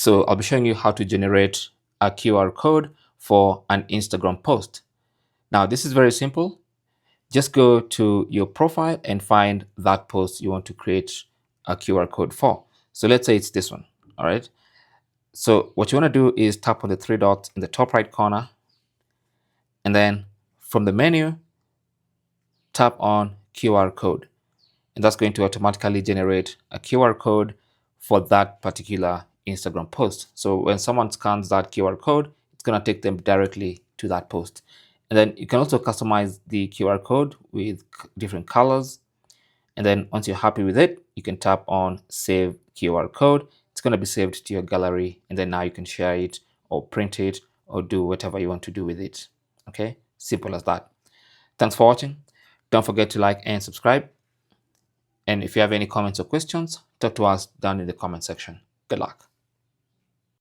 So I'll be showing you how to generate a QR code for an Instagram post. Now, this is very simple. Just go to your profile and find that post you want to create a QR code for. So let's say it's this one. All right. So what you want to do is tap on the three dots in the top right corner. And then from the menu, tap on QR code. And that's going to automatically generate a QR code for that particular Instagram post. So when someone scans that QR code, it's going to take them directly to that post. And then you can also customize the QR code with different colors. And then once you're happy with it, you can tap on Save QR Code. It's going to be saved to your gallery. And then now you can share it or print it or do whatever you want to do with it. Okay, simple as that. Thanks for watching. Don't forget to like and subscribe. And if you have any comments or questions, talk to us down in the comment section. Good luck.